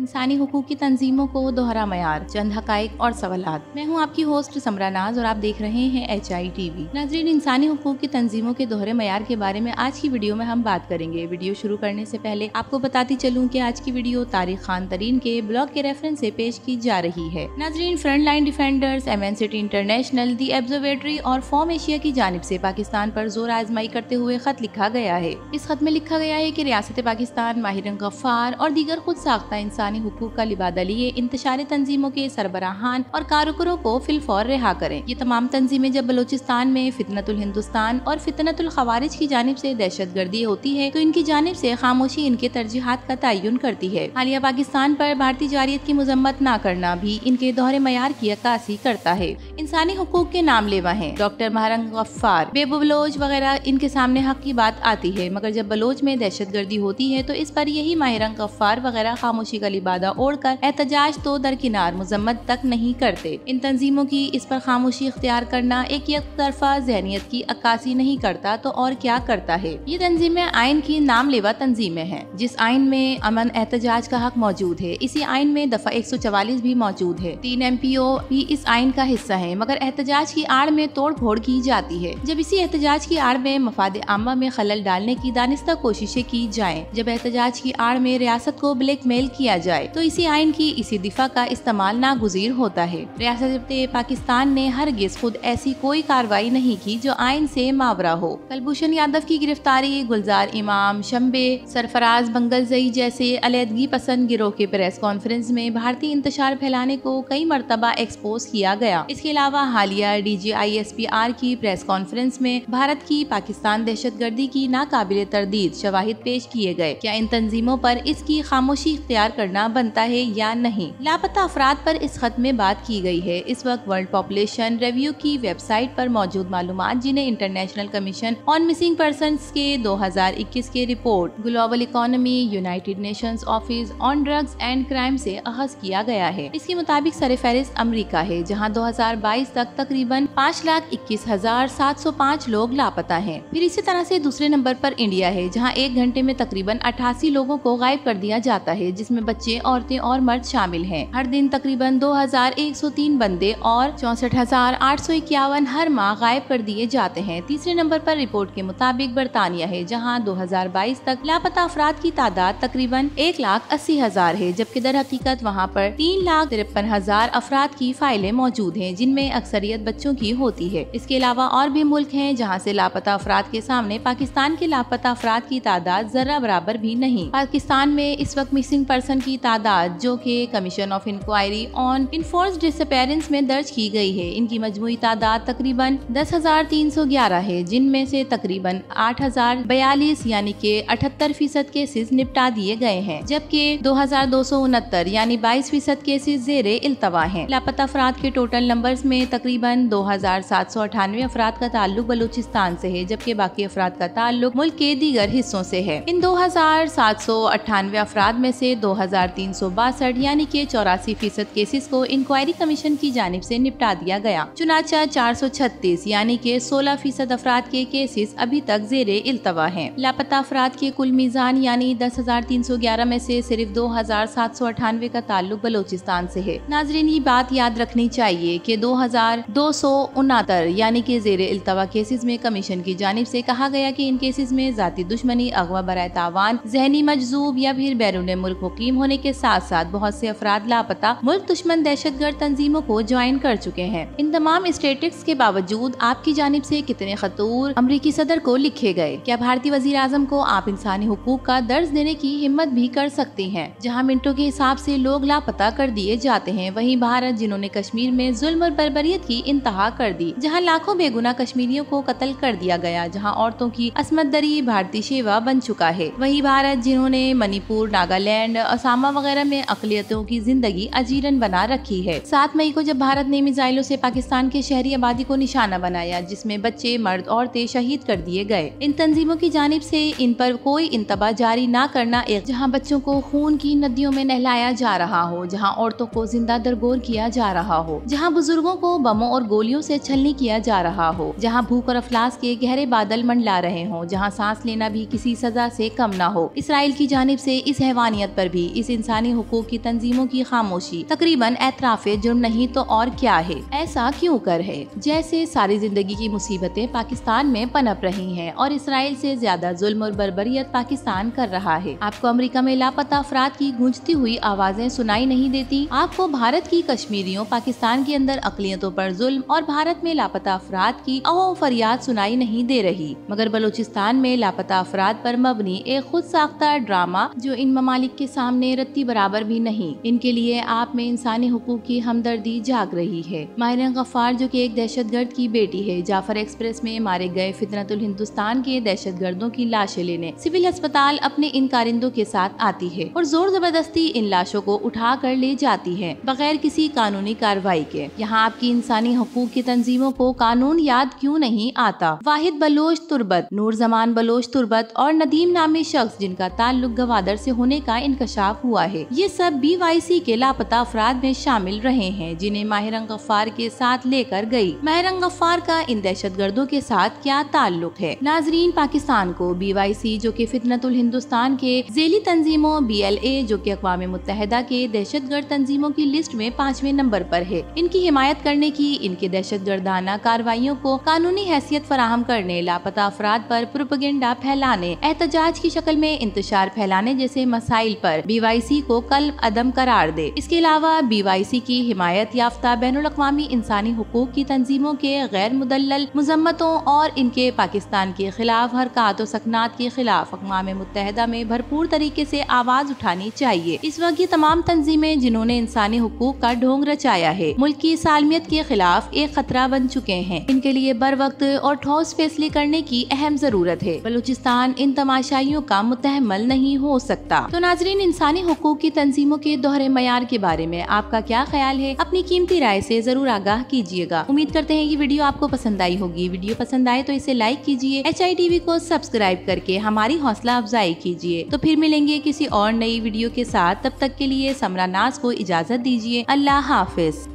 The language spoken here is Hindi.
इंसानी हुकूक की तंजीमों को दोहरा मयार, चंद हकाइक और सवालात। मैं हूं आपकी होस्ट समरा नाज और आप देख रहे हैं HITV। नाजरीन, इंसानी हुकूक की तंजीमों के दोहरे मयार के बारे में आज की वीडियो में हम बात करेंगे। वीडियो शुरू करने से पहले आपको बताती चलूं कि आज की वीडियो तारिक खान तरीन के ब्लॉग के रेफरेंस से पेश की जा रही है। नाजरीन, front line defenders, MN city international, the observatory और फॉर्म एशिया की जानिब से पाकिस्तान पर जोर आजमाई करते हुए खत लिखा गया है। इस खत में लिखा गया है कि रियासत पाकिस्तान माहिर गफ्फार और दीगर खुद साख्ता इंसानी हुकूक का लिबादा लिए इंतशारी तंजीमों के सरबराहान और कारकुनों को फिलफौर रिहा करें। ये तमाम तंजीमें जब बलोचिस्तान में फितनतुल हिंदुस्तान और फितनतुल खवारिज की जानिब से दहशतगर्दी होती है तो इनकी जानिब से खामोशी इनके तरजीहात का तयन करती है। हालिया पाकिस्तान पर भारतीय जारियत की मजम्मत न करना भी इनके दोहरे मयार की अक्कासी करता है। इंसानी हुकूक के नाम लेवा हैं डॉक्टर माहिर गफ्फार, बेबू बलोच वगैरह, इनके सामने हक की बात आती है, मगर जब बलोच में दहशतगर्दी होती है तो इस पर यही माहिर गफ्फार वगैरह खामोशी का लिबादा ओढ़कर एहतजाज तो दरकिनार मजम्मत तक नहीं करते। इन तंजीमों की इस पर खामोशी इख्तियार करना एक तरफा जहनियत की अक्कासी नहीं करता तो और क्या करता है। ये तंजीमें आइन की नाम लेवा तंजीमें हैं। जिस आइन में अमन एहतजाज का हक मौजूद है, इसी आइन में दफा 144 भी मौजूद है। 3 MPO भी इस आइन का हिस्सा है, मगर एहतजाज की आड़ में तोड़ फोड़ की जाती है। जब इसी एहतजाज की आड़ में मफाद आमा में खलल डालने की दानिस्ता कोशिशें की जाएं, जब एहतजाज की आड़ में रियासत को ब्लैकमेल किया जाए तो इसी आइन की इसी दिफा का इस्तेमाल नागुज़ीर होता है। रियासत पाकिस्तान ने हरगिज़ खुद ऐसी कोई कार्रवाई नहीं की जो आइन से मावरा हो। कुलभूषण यादव की गिरफ्तारी, गुलजार इमाम, शंबे, सरफराज बंगलजई जैसे अलहदगी पसंद गिरोह के प्रेस कॉन्फ्रेंस में भारतीय इंतशार फैलाने को कई मरतबा एक्सपोज किया गया। इसके अलावा हालिया DGISPR की प्रेस कॉन्फ्रेंस में भारत की पाकिस्तान दहशतगर्दी की नाकाबिले तरदीद शवाहिद पेश किए गए। क्या इन तंजीमों पर इसकी खामोशी इख्तियार करना बनता है या नहीं? लापता अफराद पर इस खत में बात की गई है। इस वक्त वर्ल्ड पॉपुलेशन रिव्यू की वेबसाइट पर मौजूद मालूमात, जिन्हें international commission on missing persons के 2021 के report, global economy, United Nations office on drugs and crime से अखज़ किया गया है। इसके मुताबिक सरफहरिस्त अमरीका है, जहाँ 2022 तक तकरीबन 5,21,705 लोग लापता हैं। फिर इसी तरह से दूसरे नंबर पर इंडिया है, जहाँ 1 घंटे में तकरीबन 88 लोगों को गायब कर दिया जाता है, जिसमें बच्चे, औरतें और मर्द शामिल हैं। हर दिन तकरीबन 2,103 बंदे और 64,851 हर माह गायब कर दिए जाते हैं। तीसरे नंबर पर रिपोर्ट के मुताबिक बरतानिया है, जहाँ 2022 तक लापता अफराद की तादाद तकरीबन 1,80,000 है, जबकि दर हकीकत वहाँ पर 3,53,000 अफराद की फाइलें मौजूद हैं, जिनमें अक्सरियत बच्चों की होती है। इसके अलावा और भी मुल्क हैं जहाँ से लापता अफराद के सामने पाकिस्तान के लापता अफराद की तादाद जरा बराबर भी नहीं। पाकिस्तान में इस वक्त मिसिंग पर्सन की तादाद, जो कि commission of inquiry on enforced disappearance में दर्ज की गई है, इनकी मजमूई तादाद तकरीबन 10,311 है, जिनमें से तकरीबन 8,042 यानी कि 78% केसेस निपटा दिए गए हैं, जबकि 2,269 यानी 22% केसेस ज़ेरे इल्तवा हैं। लापता अफराद के टोटल नंबर्स में तकरीबन 2,798 अफराद का ताल्लुक बलूचिस्तान से है, जबकि बाकी अफराद का ताल्लुक मुल्क के दीगर हिस्सों से है। इन 2,798 अफराद में से 2,362 यानी कि 84% केसेस को इंक्वायरी कमीशन की जानिब से निपटा दिया गया। चुनाचा 436 यानी कि 16% अफराद के केसेस अभी तक ज़ेरे इल्तवा हैं। लापता अफराद के कुल मीज़ान यानी 10,311 में से सिर्फ 2,798 का ताल्लुक बलोचिस्तान से है। नाजरीन, ये बात याद रखनी चाहिए कि 2,269 यानी कि ज़ेरे इल्तवा केसेस में कमीशन की जानिब से कहा गया कि इन केसेस में जाती दुश्मनी, अगवा बराए तावान, जहनी मजजूब या फिर बैरून मुल्क मुकीम होने के साथ साथ बहुत से अफराद लापता मुल्क दुश्मन दहशतगर्द तंजीमों को ज्वाइन कर चुके हैं। इन तमाम स्टेटिस्टिक्स के बावजूद आपकी जानिब से कितने खतूर अमरीकी सदर को लिखे गए? क्या भारतीय वजीर आजम को आप इंसानी हुकूक का दर्ज देने की हिम्मत भी कर सकती हैं? जहाँ मिनटों के हिसाब से लोग लापता कर दिए जाते हैं, वहीं भारत, जिन्होंने कश्मीर में जुल्म और बर्बरियत की इंतहा कर दी, जहाँ लाखों बेगुनाह कश्मीरियों को कत्ल कर दिया गया, जहाँ औरतों की असमत दरी भारतीय सेवा बन चुका है, वही भारत, जिन्होंने मणिपुर, नागालैंड, असम वगैरह में अकलियतों की जिंदगी अजीरन बना रखी है। 7 मई को जब भारत ने मिसाइलों से पाकिस्तान के शहरी आबादी को निशाना बनाया, जिसमें बच्चे, मर्द, औरतें शहीद कर दिए गए। इन तंजीमों की जानिब से इन पर कोई इंतबा जारी न करना, एक जहाँ बच्चों को खून की नदियों में नहलाया जा रहा हो, जहाँ औरतों को जिंदा दरगोर किया जा रहा हो, जहाँ बुजुर्गों को बमों और गोलियों से छलनी किया जा रहा हो, जहाँ भूख और अफलास के गहरे बादल मंडला रहे हों, जहाँ सांस लेना भी किसी सजा से कम न हो। इसराइल की जानिब से इस हैवानियत पर भी, इस इंसानी हुकूक की तंजीमों की खामोशी तकरीबन एतराफ़े जुर्म नहीं तो और क्या है। ऐसा क्यों कर है? जैसे सारी जिंदगी की मुसीबतें पाकिस्तान में पनप रही हैं और इसराइल से ज्यादा जुल्म और बर्बरियत पाकिस्तान कर रहा है। आपको अमेरिका में लापता अफराद की गूंजती हुई आवाजें सुनाई नहीं देती? आपको भारत की कश्मीरियों, पाकिस्तान के अंदर अकलियतों पर जुल्म और भारत में लापता अफराद की अहो फरियाद सुनाई नहीं दे रही? मगर बलूचिस्तान में लापता अफराद पर मबनी एक खुद साख्ता ड्रामा जो इन ममालिक के सामने रत्ती बराबर भी नहीं। इनके लिए आप में इंसानी हुकूक की हमदर्दी जाग रही है। माहिरा गफ्फार जो कि एक दहशतगर्द की बेटी है, जाफर एक्सप्रेस में मारे गए फितनतुल हिंदुस्तान के दहशतगर्दों की लाशें लेने सिविल अस्पताल अपने इन कारिंदों के साथ आती है और जोर जबरदस्ती इन लाशों को उठा कर ले जाती है बगैर किसी कानूनी कार्रवाई के। यहाँ आपकी इंसानी हुकूक की तंजीमों को कानून याद क्यों नहीं आता? वाहिद बलोच तुर्बत, नूर जमान बलोच तुर्बत और नदीम नामी शख्स जिनका ताल्लुक गवादर से होने का इंकशाफ हुआ है, ये सब BYC के लापता अफराद में शामिल रहे हैं जिन्हें माहिरा गफ्फार के साथ लेकर गई। माहिरा गफ्फार का इन दहशतगर्दों के साथ क्या ताल्लुक है? नाजरीन, पाकिस्तान को BYC जो कि फितनतुल हिंदुस्तान के जेली तंजीमों, BLA जो कि अक़वाम मुत्तहिदा के दहशतगर्द तंजीमों की लिस्ट में 5वें नंबर पर है, इनकी हिमायत करने की, इनके दहशतगर्दाना कार्रवाइयों को कानूनी हैसियत फराहम करने, लापता अफराद पर प्रोपेगेंडा फैलाने, एहतजाज की शक्ल में इंतशार फैलाने जैसे मसाइल पर BYC को कल अदम करार दे। इसके अलावा BYC की हिमायत याफ्ता बैनुल अक़वामी इंसानी हुकूक की तंजीमों के गैर मुदल्लल मुजम्मतों और इनके पाकिस्तान के खिलाफ हरकत और सकनात के खिलाफ अक़वाम मुत्तहिदा में भरपूर तरीके से आवाज उठानी चाहिए। इस वक्त ये तमाम तंजीमें जिन्होंने इंसानी हुकूक का ढोंग रचाया है, मुल्क की सालमियत के खिलाफ एक खतरा बन चुके हैं। इनके लिए बर वक्त और ठोस फैसले करने की अहम जरूरत है। बलूचिस्तान इन तमाशाइयों का मुतहम्मल नहीं हो सकता। तो नाजरीन, इंसानी हुकूक की तंजीमों के दोहरे मयार के बारे में आपका क्या ख्याल है? अपनी कीमती राय से जरूर आगाह कीजिएगा। उम्मीद करते हैं ये वीडियो आपको पसंद आई होगी। वीडियो पसंद आए तो इसे लाइक कीजिए, HITV को सब्सक्राइब करके हमारी हौसला अफजाई कीजिए। तो फिर मिलेंगे किसी और नई वीडियो के साथ। तब तक के लिए समरा नाज को इजाजत दीजिए। अल्लाह हाफिज।